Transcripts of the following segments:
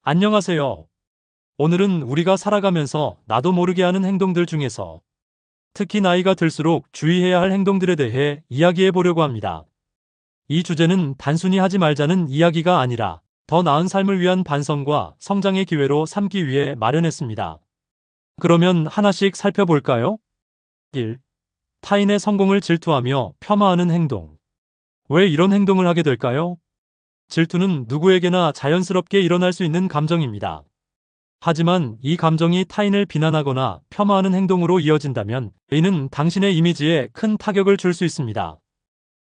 안녕하세요. 오늘은 우리가 살아가면서 나도 모르게 하는 행동들 중에서 특히 나이가 들수록 주의해야 할 행동들에 대해 이야기해 보려고 합니다. 이 주제는 단순히 하지 말자는 이야기가 아니라 더 나은 삶을 위한 반성과 성장의 기회로 삼기 위해 마련했습니다. 그러면 하나씩 살펴볼까요? 1. 타인의 성공을 질투하며 폄하하는 행동. 왜 이런 행동을 하게 될까요? 질투는 누구에게나 자연스럽게 일어날 수 있는 감정입니다. 하지만 이 감정이 타인을 비난하거나 폄하하는 행동으로 이어진다면 이는 당신의 이미지에 큰 타격을 줄 수 있습니다.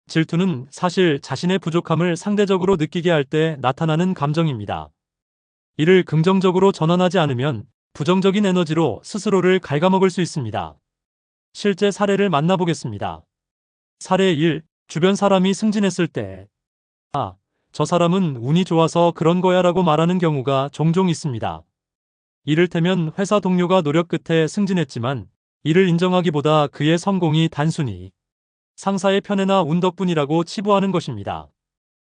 질투는 사실 자신의 부족함을 상대적으로 느끼게 할 때 나타나는 감정입니다. 이를 긍정적으로 전환하지 않으면 부정적인 에너지로 스스로를 갉아먹을 수 있습니다. 실제 사례를 만나보겠습니다. 사례 1. 주변 사람이 승진했을 때, 저 사람은 운이 좋아서 그런 거야 라고 말하는 경우가 종종 있습니다. 이를테면 회사 동료가 노력 끝에 승진했지만 이를 인정하기보다 그의 성공이 단순히 상사의 편애나 운 덕분이라고 치부하는 것입니다.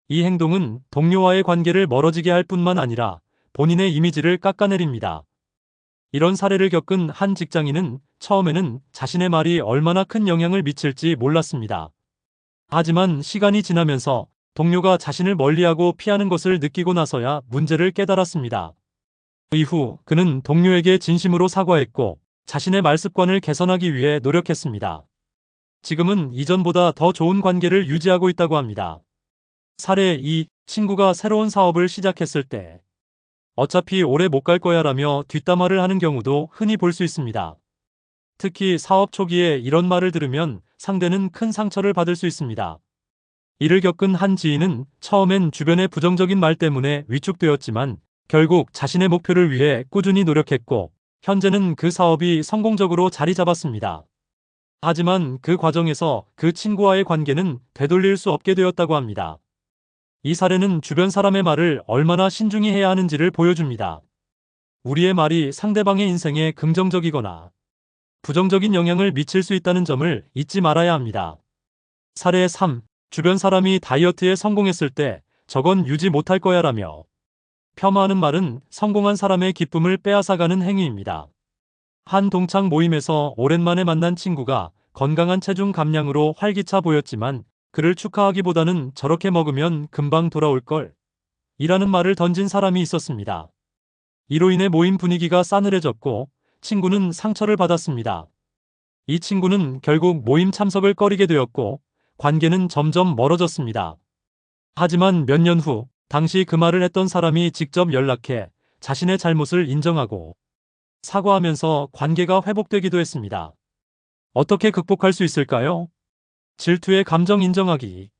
이 행동은 동료와의 관계를 멀어지게 할 뿐만 아니라 본인의 이미지를 깎아내립니다. 이런 사례를 겪은 한 직장인은 처음에는 자신의 말이 얼마나 큰 영향을 미칠지 몰랐습니다. 하지만 시간이 지나면서 동료가 자신을 멀리하고 피하는 것을 느끼고 나서야 문제를 깨달았습니다. 이후 그는 동료에게 진심으로 사과했고 자신의 말 습관을 개선하기 위해 노력했습니다. 지금은 이전보다 더 좋은 관계를 유지하고 있다고 합니다. 사례 2. 친구가 새로운 사업을 시작했을 때, 어차피 오래 못 갈 거야 라며 뒷담화를 하는 경우도 흔히 볼 수 있습니다. 특히 사업 초기에 이런 말을 들으면 상대는 큰 상처를 받을 수 있습니다. 이를 겪은 한 지인은 처음엔 주변의 부정적인 말 때문에 위축되었지만 결국 자신의 목표를 위해 꾸준히 노력했고 현재는 그 사업이 성공적으로 자리 잡았습니다. 하지만 그 과정에서 그 친구와의 관계는 되돌릴 수 없게 되었다고 합니다. 이 사례는 주변 사람의 말을 얼마나 신중히 해야 하는지를 보여줍니다. 우리의 말이 상대방의 인생에 긍정적이거나 부정적인 영향을 미칠 수 있다는 점을 잊지 말아야 합니다. 사례 3. 주변 사람이 다이어트에 성공했을 때 저건 유지 못할 거야 라며 폄하하는 말은 성공한 사람의 기쁨을 빼앗아가는 행위입니다. 한 동창 모임에서 오랜만에 만난 친구가 건강한 체중 감량으로 활기차 보였지만 그를 축하하기보다는 저렇게 먹으면 금방 돌아올 걸 이라는 말을 던진 사람이 있었습니다. 이로 인해 모임 분위기가 싸늘해졌고 친구는 상처를 받았습니다. 이 친구는 결국 모임 참석을 꺼리게 되었고 관계는 점점 멀어졌습니다. 하지만 몇 년 후 당시 그 말을 했던 사람이 직접 연락해 자신의 잘못을 인정하고 사과하면서 관계가 회복되기도 했습니다. 어떻게 극복할 수 있을까요? 질투의 감정 인정하기.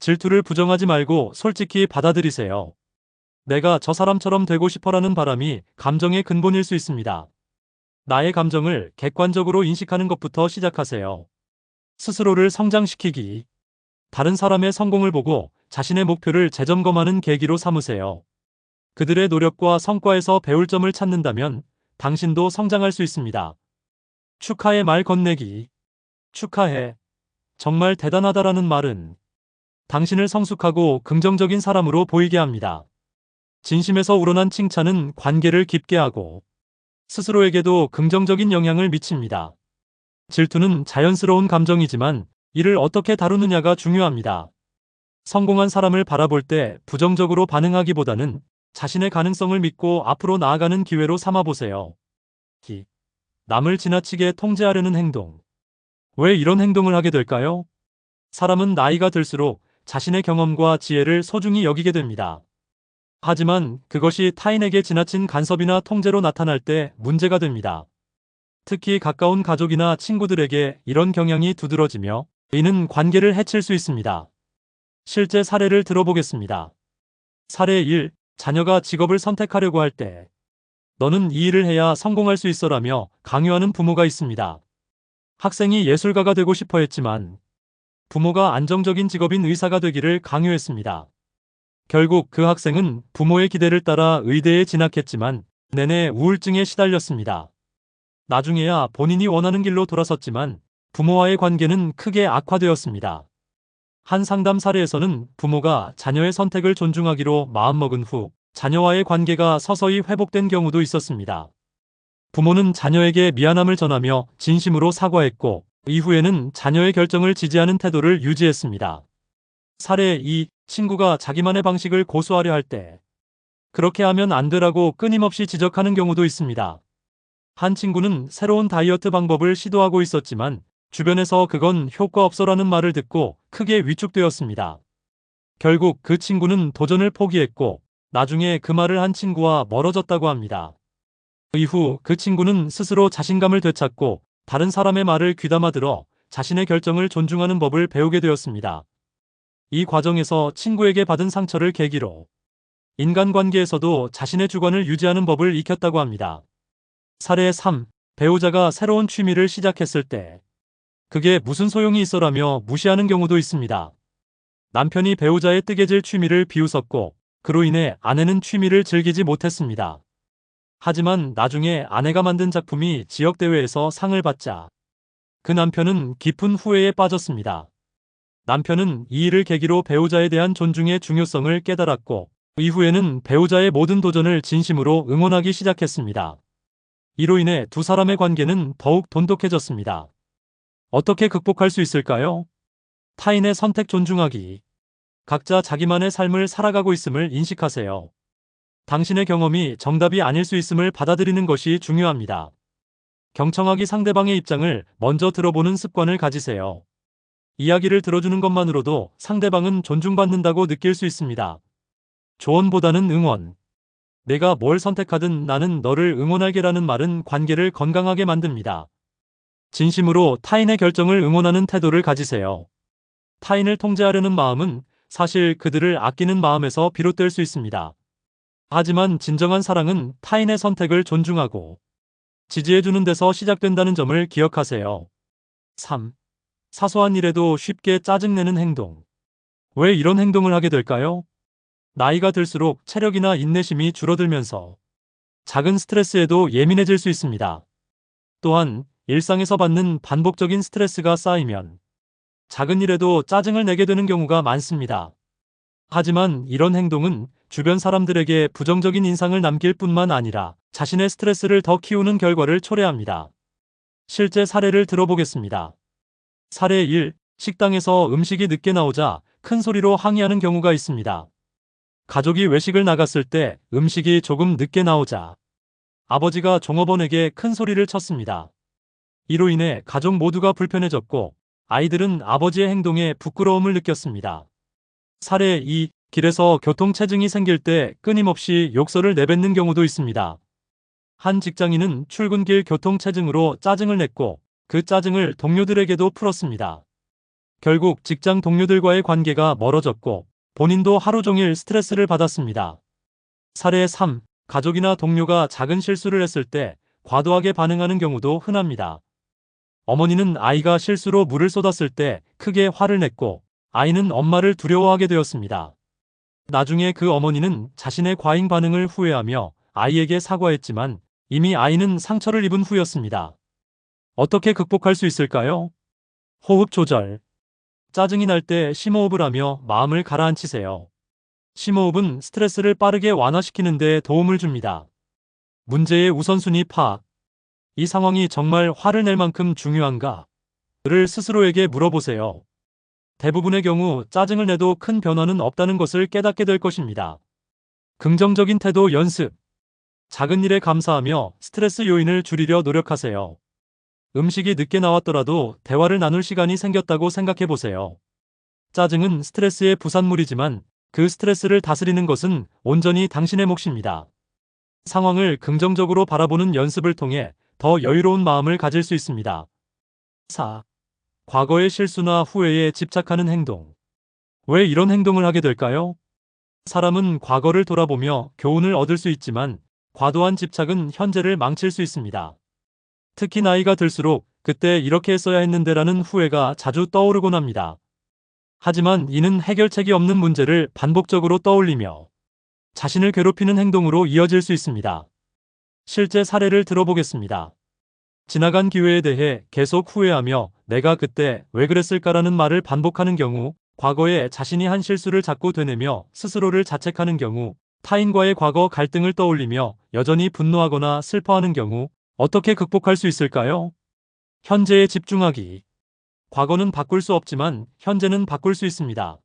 질투를 부정하지 말고 솔직히 받아들이세요. 내가 저 사람처럼 되고 싶어라는 바람이 감정의 근본일 수 있습니다. 나의 감정을 객관적으로 인식하는 것부터 시작하세요. 스스로를 성장시키기. 다른 사람의 성공을 보고 자신의 목표를 재점검하는 계기로 삼으세요. 그들의 노력과 성과에서 배울 점을 찾는다면 당신도 성장할 수 있습니다. 축하의 말 건네기. 축하해. 정말 대단하다라는 말은 당신을 성숙하고 긍정적인 사람으로 보이게 합니다. 진심에서 우러난 칭찬은 관계를 깊게 하고 스스로에게도 긍정적인 영향을 미칩니다. 질투는 자연스러운 감정이지만 이를 어떻게 다루느냐가 중요합니다. 성공한 사람을 바라볼 때 부정적으로 반응하기보다는 자신의 가능성을 믿고 앞으로 나아가는 기회로 삼아보세요. 남을 지나치게 통제하려는 행동. 왜 이런 행동을 하게 될까요? 사람은 나이가 들수록 자신의 경험과 지혜를 소중히 여기게 됩니다. 하지만 그것이 타인에게 지나친 간섭이나 통제로 나타날 때 문제가 됩니다. 특히 가까운 가족이나 친구들에게 이런 경향이 두드러지며 이는 관계를 해칠 수 있습니다. 실제 사례를 들어보겠습니다. 사례 1. 자녀가 직업을 선택하려고 할 때 너는 이 일을 해야 성공할 수 있어라며 강요하는 부모가 있습니다. 학생이 예술가가 되고 싶어 했지만 부모가 안정적인 직업인 의사가 되기를 강요했습니다. 결국 그 학생은 부모의 기대를 따라 의대에 진학했지만 내내 우울증에 시달렸습니다. 나중에야 본인이 원하는 길로 돌아섰지만 부모와의 관계는 크게 악화되었습니다. 한 상담 사례에서는 부모가 자녀의 선택을 존중하기로 마음먹은 후 자녀와의 관계가 서서히 회복된 경우도 있었습니다. 부모는 자녀에게 미안함을 전하며 진심으로 사과했고, 이후에는 자녀의 결정을 지지하는 태도를 유지했습니다. 사례 2. 친구가 자기만의 방식을 고수하려 할 때, 그렇게 하면 안 되라고 끊임없이 지적하는 경우도 있습니다. 한 친구는 새로운 다이어트 방법을 시도하고 있었지만, 주변에서 그건 효과 없어라는 말을 듣고 크게 위축되었습니다. 결국 그 친구는 도전을 포기했고, 나중에 그 말을 한 친구와 멀어졌다고 합니다. 이후 그 친구는 스스로 자신감을 되찾고 다른 사람의 말을 귀담아 들어 자신의 결정을 존중하는 법을 배우게 되었습니다. 이 과정에서 친구에게 받은 상처를 계기로 인간관계에서도 자신의 주관을 유지하는 법을 익혔다고 합니다. 사례 3. 배우자가 새로운 취미를 시작했을 때 그게 무슨 소용이 있어라며 무시하는 경우도 있습니다. 남편이 배우자의 뜨개질 취미를 비웃었고 그로 인해 아내는 취미를 즐기지 못했습니다. 하지만 나중에 아내가 만든 작품이 지역대회에서 상을 받자 그 남편은 깊은 후회에 빠졌습니다. 남편은 이 일을 계기로 배우자에 대한 존중의 중요성을 깨달았고 이후에는 배우자의 모든 도전을 진심으로 응원하기 시작했습니다. 이로 인해 두 사람의 관계는 더욱 돈독해졌습니다. 어떻게 극복할 수 있을까요? 타인의 선택 존중하기. 각자 자기만의 삶을 살아가고 있음을 인식하세요. 당신의 경험이 정답이 아닐 수 있음을 받아들이는 것이 중요합니다. 경청하기. 상대방의 입장을 먼저 들어보는 습관을 가지세요. 이야기를 들어주는 것만으로도 상대방은 존중받는다고 느낄 수 있습니다. 조언보다는 응원. 내가 뭘 선택하든 나는 너를 응원할게라는 말은 관계를 건강하게 만듭니다. 진심으로 타인의 결정을 응원하는 태도를 가지세요. 타인을 통제하려는 마음은 사실 그들을 아끼는 마음에서 비롯될 수 있습니다. 하지만 진정한 사랑은 타인의 선택을 존중하고 지지해주는 데서 시작된다는 점을 기억하세요. 3. 사소한 일에도 쉽게 짜증내는 행동. 왜 이런 행동을 하게 될까요? 나이가 들수록 체력이나 인내심이 줄어들면서 작은 스트레스에도 예민해질 수 있습니다. 또한 일상에서 받는 반복적인 스트레스가 쌓이면 작은 일에도 짜증을 내게 되는 경우가 많습니다. 하지만 이런 행동은 주변 사람들에게 부정적인 인상을 남길 뿐만 아니라 자신의 스트레스를 더 키우는 결과를 초래합니다. 실제 사례를 들어보겠습니다. 사례 1. 식당에서 음식이 늦게 나오자 큰 소리로 항의하는 경우가 있습니다. 가족이 외식을 나갔을 때 음식이 조금 늦게 나오자 아버지가 종업원에게 큰 소리를 쳤습니다. 이로 인해 가족 모두가 불편해졌고 아이들은 아버지의 행동에 부끄러움을 느꼈습니다. 사례 2. 길에서 교통체증이 생길 때 끊임없이 욕설을 내뱉는 경우도 있습니다. 한 직장인은 출근길 교통체증으로 짜증을 냈고 그 짜증을 동료들에게도 풀었습니다. 결국 직장 동료들과의 관계가 멀어졌고 본인도 하루 종일 스트레스를 받았습니다. 사례 3. 가족이나 동료가 작은 실수를 했을 때 과도하게 반응하는 경우도 흔합니다. 어머니는 아이가 실수로 물을 쏟았을 때 크게 화를 냈고 아이는 엄마를 두려워하게 되었습니다. 나중에 그 어머니는 자신의 과잉 반응을 후회하며 아이에게 사과했지만 이미 아이는 상처를 입은 후였습니다. 어떻게 극복할 수 있을까요? 호흡 조절. 짜증이 날 때 심호흡을 하며 마음을 가라앉히세요. 심호흡은 스트레스를 빠르게 완화시키는 데 도움을 줍니다. 문제의 우선순위 파악. 이 상황이 정말 화를 낼 만큼 중요한가? 를 스스로에게 물어보세요. 대부분의 경우 짜증을 내도 큰 변화는 없다는 것을 깨닫게 될 것입니다. 긍정적인 태도 연습. 작은 일에 감사하며 스트레스 요인을 줄이려 노력하세요. 음식이 늦게 나왔더라도 대화를 나눌 시간이 생겼다고 생각해 보세요. 짜증은 스트레스의 부산물이지만 그 스트레스를 다스리는 것은 온전히 당신의 몫입니다. 상황을 긍정적으로 바라보는 연습을 통해 더 여유로운 마음을 가질 수 있습니다. 4. 과거의 실수나 후회에 집착하는 행동. 왜 이런 행동을 하게 될까요? 사람은 과거를 돌아보며 교훈을 얻을 수 있지만 과도한 집착은 현재를 망칠 수 있습니다. 특히 나이가 들수록 그때 이렇게 했어야 했는데라는 후회가 자주 떠오르곤 합니다. 하지만 이는 해결책이 없는 문제를 반복적으로 떠올리며 자신을 괴롭히는 행동으로 이어질 수 있습니다. 실제 사례를 들어보겠습니다. 지나간 기회에 대해 계속 후회하며 내가 그때 왜 그랬을까라는 말을 반복하는 경우, 과거에 자신이 한 실수를 자꾸 되뇌며 스스로를 자책하는 경우, 타인과의 과거 갈등을 떠올리며 여전히 분노하거나 슬퍼하는 경우 어떻게 극복할 수 있을까요? 현재에 집중하기. 과거는 바꿀 수 없지만 현재는 바꿀 수 있습니다.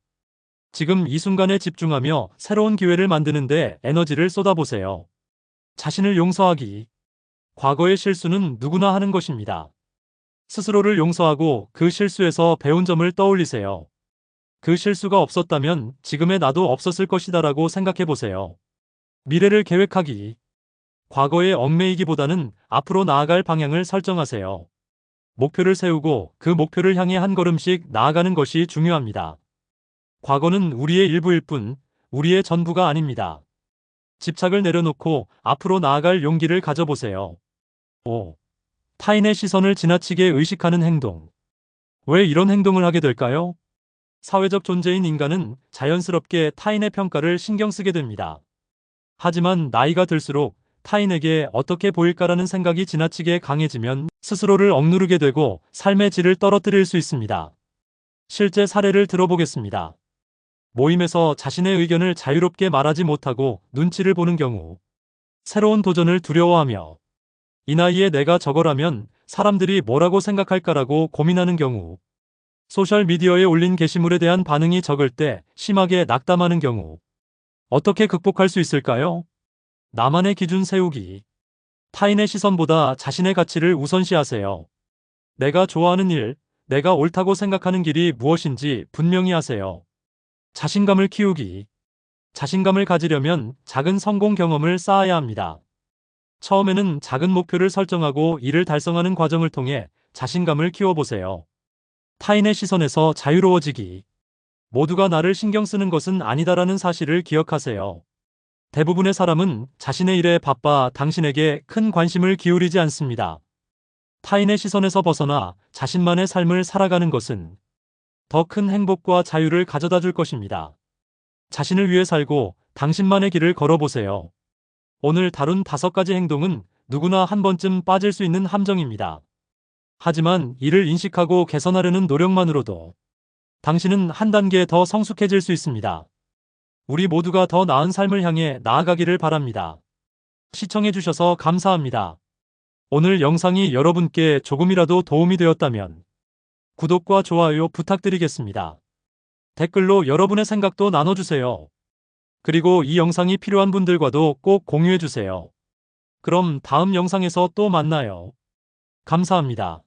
지금 이 순간에 집중하며 새로운 기회를 만드는데 에너지를 쏟아보세요. 자신을 용서하기. 과거의 실수는 누구나 하는 것입니다. 스스로를 용서하고 그 실수에서 배운 점을 떠올리세요. 그 실수가 없었다면 지금의 나도 없었을 것이다라고 생각해 보세요. 미래를 계획하기. 과거에 얽매이기보다는 앞으로 나아갈 방향을 설정하세요. 목표를 세우고 그 목표를 향해 한 걸음씩 나아가는 것이 중요합니다. 과거는 우리의 일부일 뿐, 우리의 전부가 아닙니다. 집착을 내려놓고 앞으로 나아갈 용기를 가져보세요. 5. 타인의 시선을 지나치게 의식하는 행동. 왜 이런 행동을 하게 될까요? 사회적 존재인 인간은 자연스럽게 타인의 평가를 신경 쓰게 됩니다. 하지만 나이가 들수록 타인에게 어떻게 보일까라는 생각이 지나치게 강해지면 스스로를 억누르게 되고 삶의 질을 떨어뜨릴 수 있습니다. 실제 사례를 들어보겠습니다. 모임에서 자신의 의견을 자유롭게 말하지 못하고 눈치를 보는 경우, 새로운 도전을 두려워하며 이 나이에 내가 저거라면 사람들이 뭐라고 생각할까라고 고민하는 경우, 소셜미디어에 올린 게시물에 대한 반응이 적을 때 심하게 낙담하는 경우, 어떻게 극복할 수 있을까요? 나만의 기준 세우기. 타인의 시선보다 자신의 가치를 우선시하세요. 내가 좋아하는 일, 내가 옳다고 생각하는 길이 무엇인지 분명히 하세요. 자신감을 키우기. 자신감을 가지려면 작은 성공 경험을 쌓아야 합니다. 처음에는 작은 목표를 설정하고 이를 달성하는 과정을 통해 자신감을 키워보세요. 타인의 시선에서 자유로워지기. 모두가 나를 신경 쓰는 것은 아니다라는 사실을 기억하세요. 대부분의 사람은 자신의 일에 바빠 당신에게 큰 관심을 기울이지 않습니다. 타인의 시선에서 벗어나 자신만의 삶을 살아가는 것은 더 큰 행복과 자유를 가져다 줄 것입니다. 자신을 위해 살고 당신만의 길을 걸어보세요. 오늘 다룬 5가지 행동은 누구나 한 번쯤 빠질 수 있는 함정입니다. 하지만 이를 인식하고 개선하려는 노력만으로도 당신은 한 단계 더 성숙해질 수 있습니다. 우리 모두가 더 나은 삶을 향해 나아가기를 바랍니다. 시청해주셔서 감사합니다. 오늘 영상이 여러분께 조금이라도 도움이 되었다면 구독과 좋아요 부탁드리겠습니다. 댓글로 여러분의 생각도 나눠주세요. 그리고 이 영상이 필요한 분들과도 꼭 공유해주세요. 그럼 다음 영상에서 또 만나요. 감사합니다.